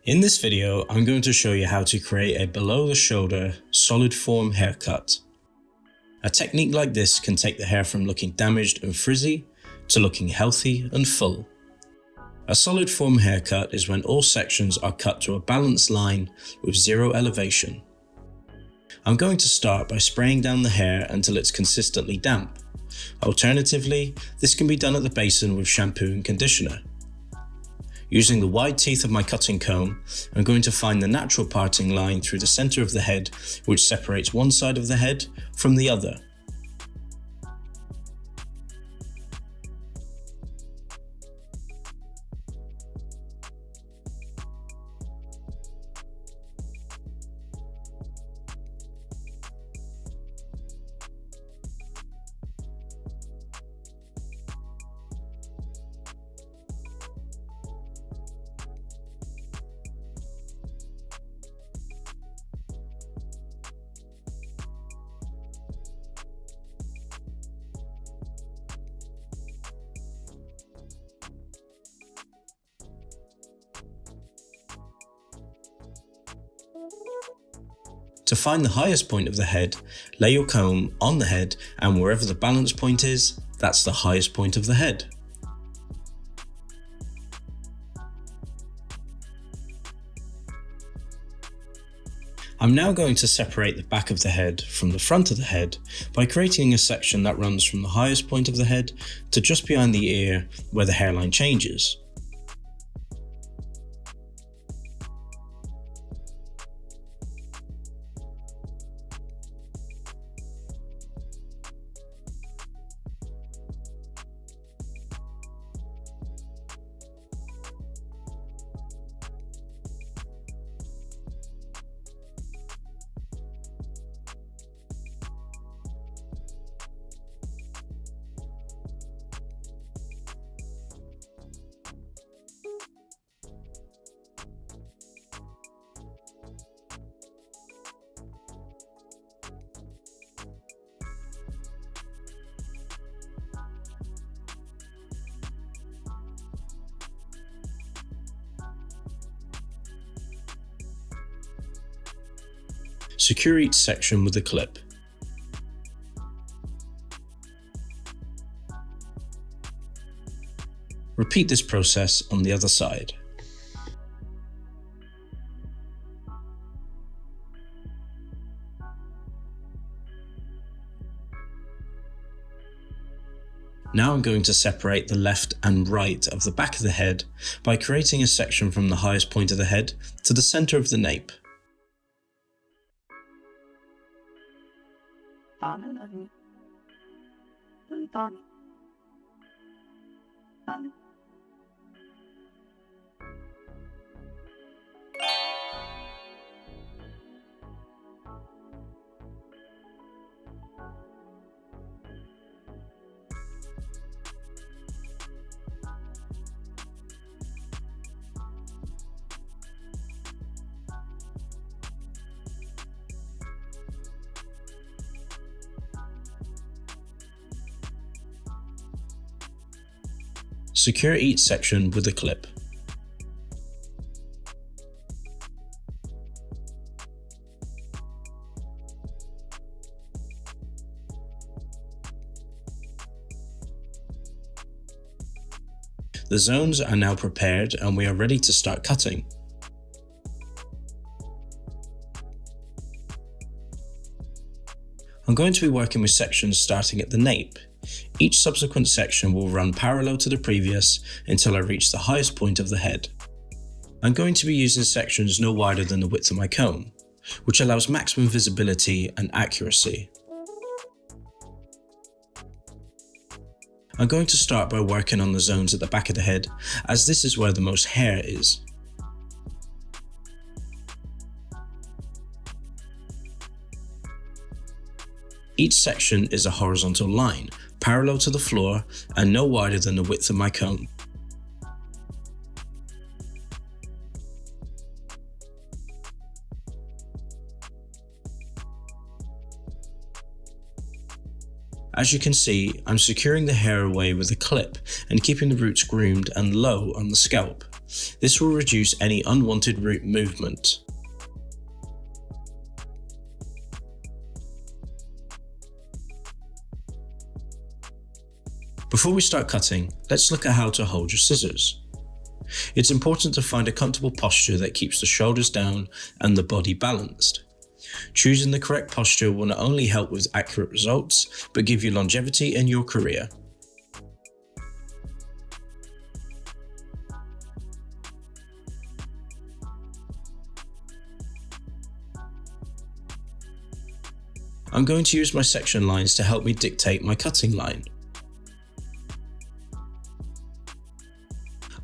In this video, I'm going to show you how to create a below the shoulder solid form haircut. A technique like this can take the hair from looking damaged and frizzy to looking healthy and full. A solid form haircut is when all sections are cut to a balanced line with zero elevation. I'm going to start by spraying down the hair until it's consistently damp. Alternatively, this can be done at the basin with shampoo and conditioner. Using the wide teeth of my cutting comb, I'm going to find the natural parting line through the center of the head, which separates one side of the head from the other. To find the highest point of the head, lay your comb on the head, and wherever the balance point is, that's the highest point of the head. I'm now going to separate the back of the head from the front of the head by creating a section that runs from the highest point of the head to just behind the ear where the hairline changes. Secure each section with a clip. Repeat this process on the other side. Now I'm going to separate the left and right of the back of the head by creating a section from the highest point of the head to the center of the nape. Secure each section with a clip. The zones are now prepared and we are ready to start cutting. I'm going to be working with sections starting at the nape. Each subsequent section will run parallel to the previous until I reach the highest point of the head. I'm going to be using sections no wider than the width of my comb, which allows maximum visibility and accuracy. I'm going to start by working on the zones at the back of the head, as this is where the most hair is. Each section is a horizontal line, parallel to the floor and no wider than the width of my comb. As you can see, I'm securing the hair away with a clip and keeping the roots groomed and low on the scalp. This will reduce any unwanted root movement. Before we start cutting, let's look at how to hold your scissors. It's important to find a comfortable posture that keeps the shoulders down and the body balanced. Choosing the correct posture will not only help with accurate results, but give you longevity in your career. I'm going to use my section lines to help me dictate my cutting line.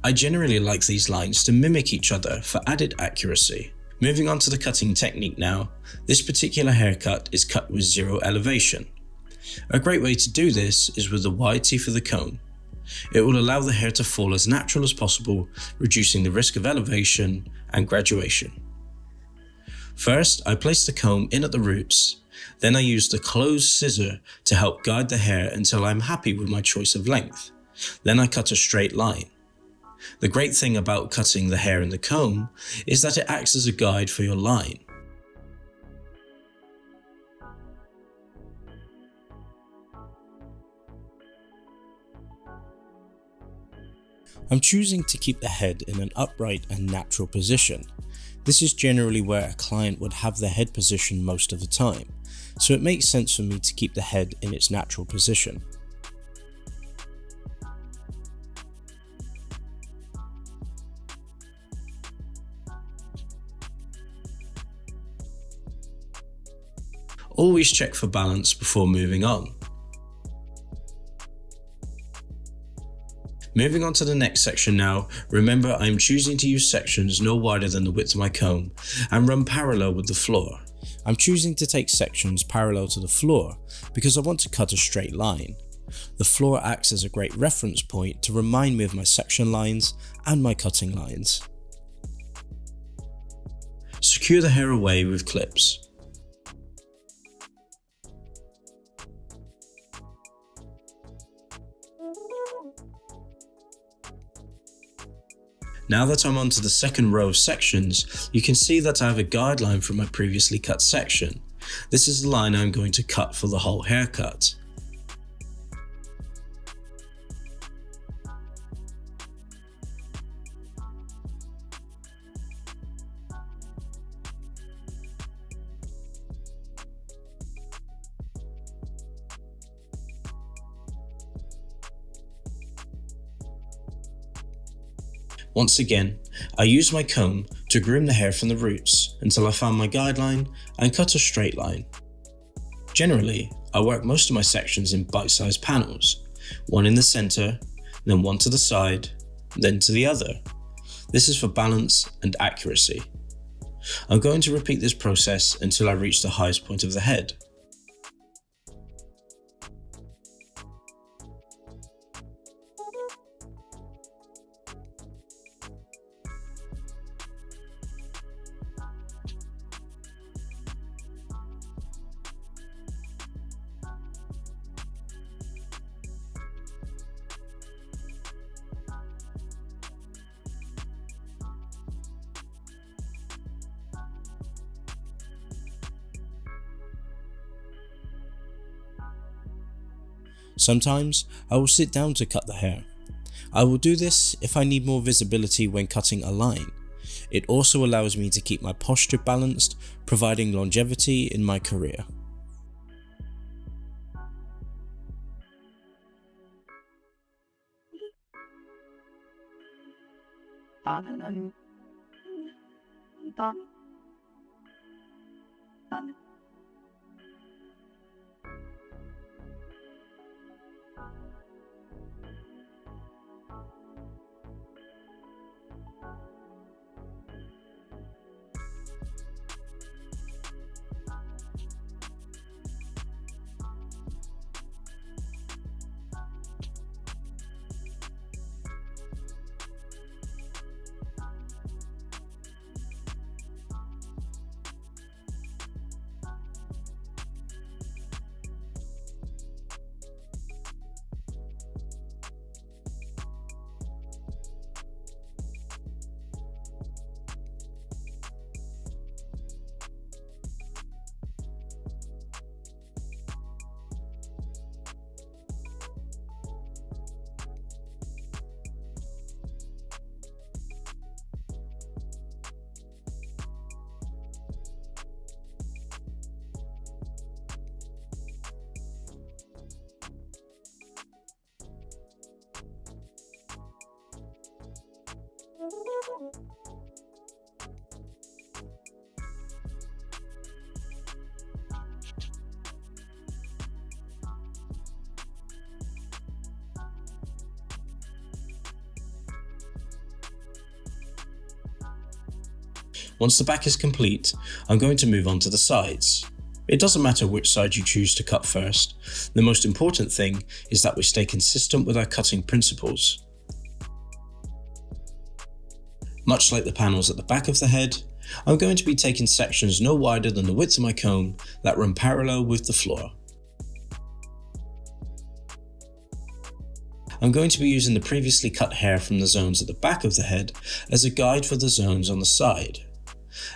I generally like these lines to mimic each other for added accuracy. Moving on to the cutting technique now, this particular haircut is cut with zero elevation. A great way to do this is with the wide teeth of the comb. It will allow the hair to fall as natural as possible, reducing the risk of elevation and graduation. First, I place the comb in at the roots, then I use the closed scissor to help guide the hair until I'm happy with my choice of length. Then I cut a straight line. The great thing about cutting the hair in the comb is that it acts as a guide for your line. I'm choosing to keep the head in an upright and natural position. This is generally where a client would have their head position most of the time, so it makes sense for me to keep the head in its natural position. Always check for balance before moving on. Moving on to the next section now, remember I am choosing to use sections no wider than the width of my comb and run parallel with the floor. I'm choosing to take sections parallel to the floor because I want to cut a straight line. The floor acts as a great reference point to remind me of my section lines and my cutting lines. Secure the hair away with clips. Now that I'm onto the second row of sections, you can see that I have a guideline from my previously cut section. This is the line I'm going to cut for the whole haircut. Once again, I use my comb to groom the hair from the roots until I found my guideline and cut a straight line. Generally, I work most of my sections in bite-sized panels, one in the center, then one to the side, then to the other. This is for balance and accuracy. I'm going to repeat this process until I reach the highest point of the head. Sometimes I will sit down to cut the hair. I will do this if I need more visibility when cutting a line. It also allows me to keep my posture balanced, providing longevity in my career. Once the back is complete, I'm going to move on to the sides. It doesn't matter which side you choose to cut first. The most important thing is that we stay consistent with our cutting principles. Much like the panels at the back of the head, I'm going to be taking sections no wider than the width of my comb that run parallel with the floor. I'm going to be using the previously cut hair from the zones at the back of the head as a guide for the zones on the side.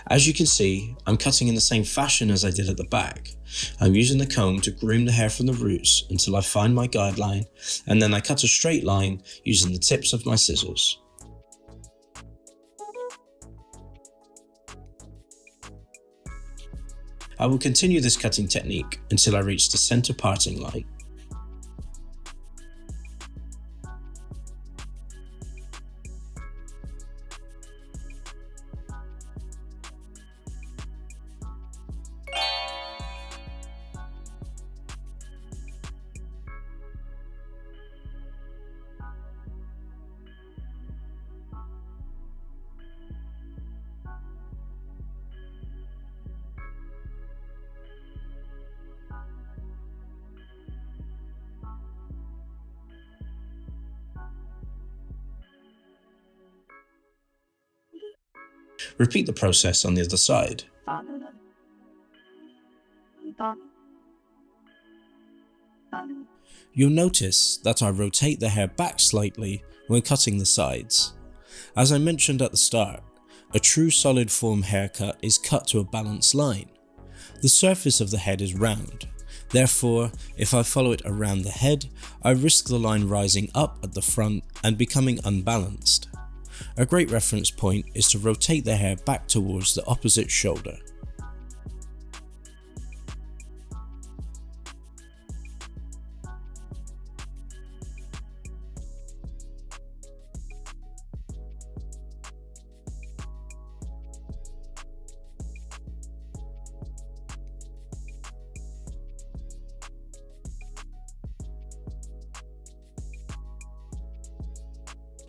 As you can see, I'm cutting in the same fashion as I did at the back. I'm using the comb to groom the hair from the roots until I find my guideline, and then I cut a straight line using the tips of my scissors. I will continue this cutting technique until I reach the center parting line. Repeat the process on the other side. You'll notice that I rotate the hair back slightly when cutting the sides. As I mentioned at the start, a true solid form haircut is cut to a balanced line. The surface of the head is round. Therefore, if I follow it around the head, I risk the line rising up at the front and becoming unbalanced. A great reference point is to rotate the hair back towards the opposite shoulder.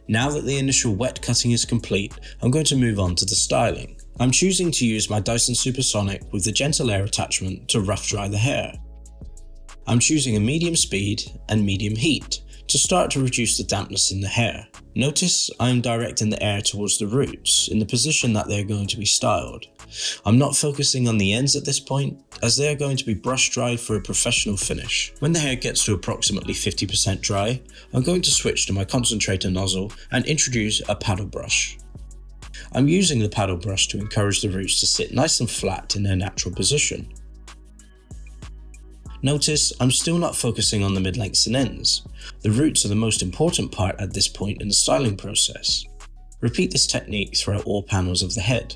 Now that the initial wet cutting is complete, I'm going to move on to the styling. I'm choosing to use my Dyson Supersonic with the gentle air attachment to rough dry the hair. I'm choosing a medium speed and medium heat to start to reduce the dampness in the hair. Notice I am directing the air towards the roots in the position that they're going to be styled. I'm not focusing on the ends at this point, as they are going to be brush dried for a professional finish. When the hair gets to approximately 50% dry, I'm going to switch to my concentrator nozzle and introduce a paddle brush. I'm using the paddle brush to encourage the roots to sit nice and flat in their natural position. Notice I'm still not focusing on the mid-lengths and ends. The roots are the most important part at this point in the styling process. Repeat this technique throughout all panels of the head.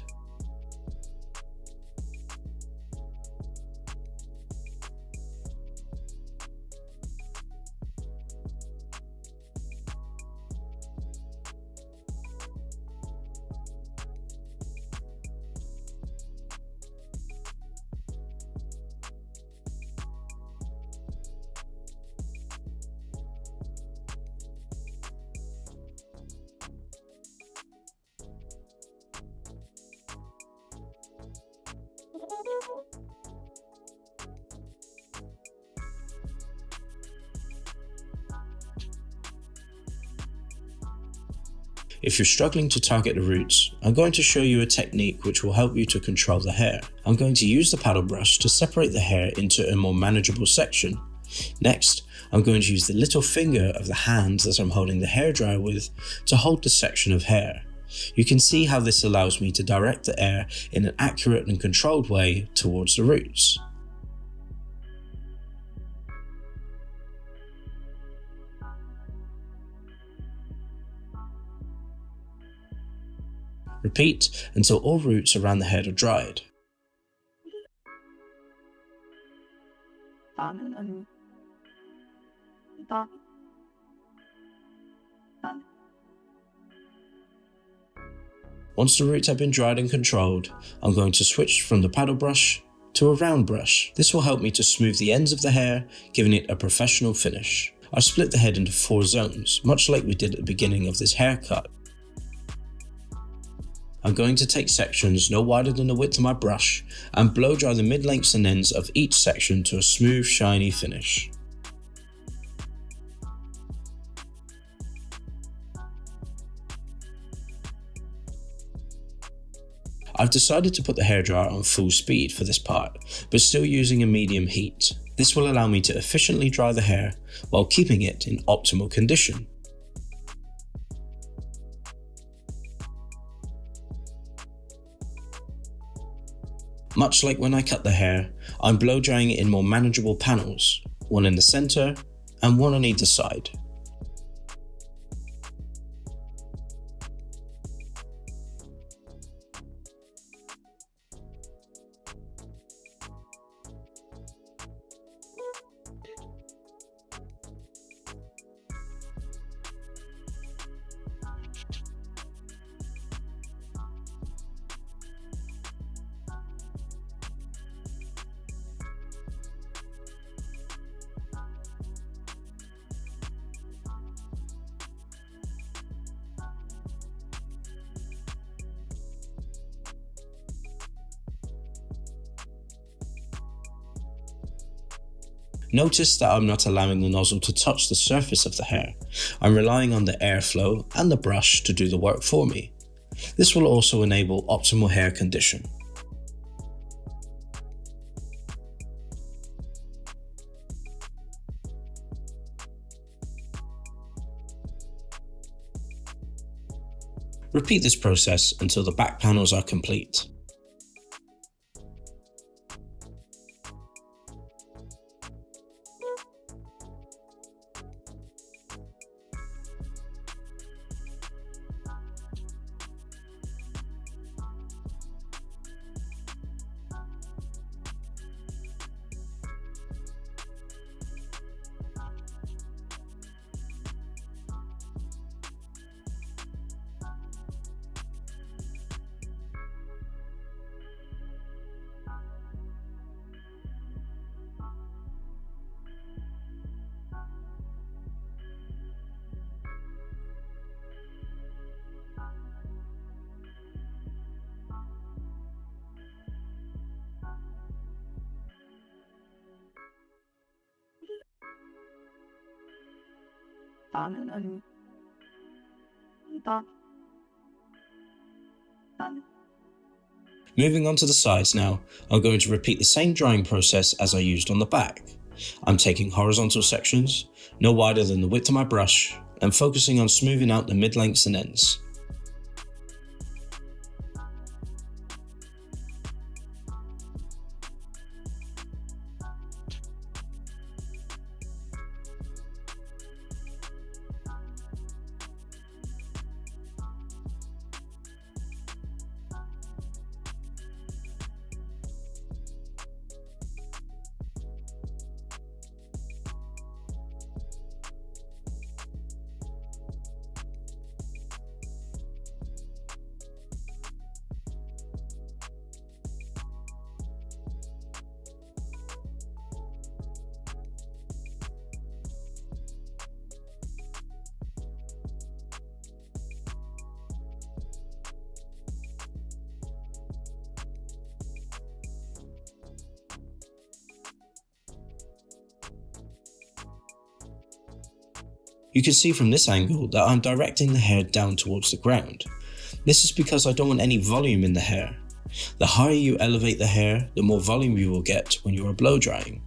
If you're struggling to target the roots, I'm going to show you a technique which will help you to control the hair. I'm going to use the paddle brush to separate the hair into a more manageable section. Next, I'm going to use the little finger of the hand that I'm holding the hairdryer with to hold the section of hair. You can see how this allows me to direct the air in an accurate and controlled way towards the roots. Repeat until all roots around the head are dried. Once the roots have been dried and controlled, I'm going to switch from the paddle brush to a round brush. This will help me to smooth the ends of the hair, giving it a professional finish. I split the head into 4 zones, much like we did at the beginning of this haircut. I'm going to take sections no wider than the width of my brush and blow dry the mid-lengths and ends of each section to a smooth, shiny finish. I've decided to put the hairdryer on full speed for this part, but still using a medium heat. This will allow me to efficiently dry the hair while keeping it in optimal condition. Much like when I cut the hair, I'm blow drying it in more manageable panels, one in the center and one on either side. Notice that I'm not allowing the nozzle to touch the surface of the hair. I'm relying on the airflow and the brush to do the work for me. This will also enable optimal hair condition. Repeat this process until the back panels are complete. Moving on to the sides now, I'm going to repeat the same drying process as I used on the back. I'm taking horizontal sections, no wider than the width of my brush, and focusing on smoothing out the mid-lengths and ends. You can see from this angle that I'm directing the hair down towards the ground. This is because I don't want any volume in the hair. The higher you elevate the hair, the more volume you will get when you are blow drying.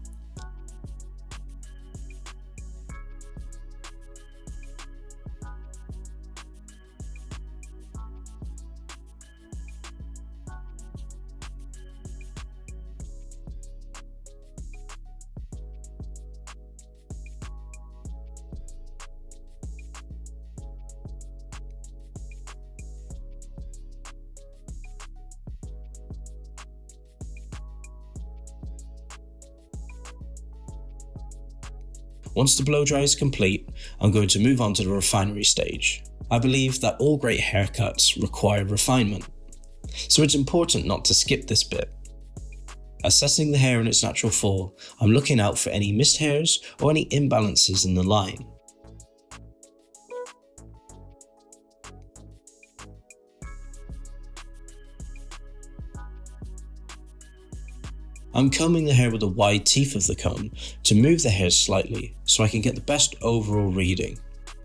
Once the blow dry is complete, I'm going to move on to the refinery stage. I believe that all great haircuts require refinement, so it's important not to skip this bit. Assessing the hair in its natural fall, I'm looking out for any missed hairs or any imbalances in the line. I'm combing the hair with the wide teeth of the comb to move the hairs slightly so I can get the best overall reading.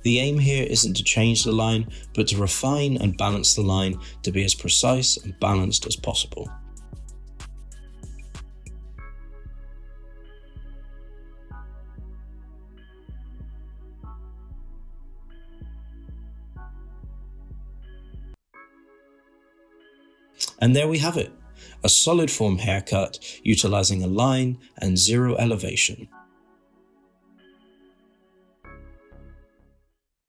The aim here isn't to change the line, but to refine and balance the line to be as precise and balanced as possible. And there we have it, a solid form haircut utilizing a line and zero elevation.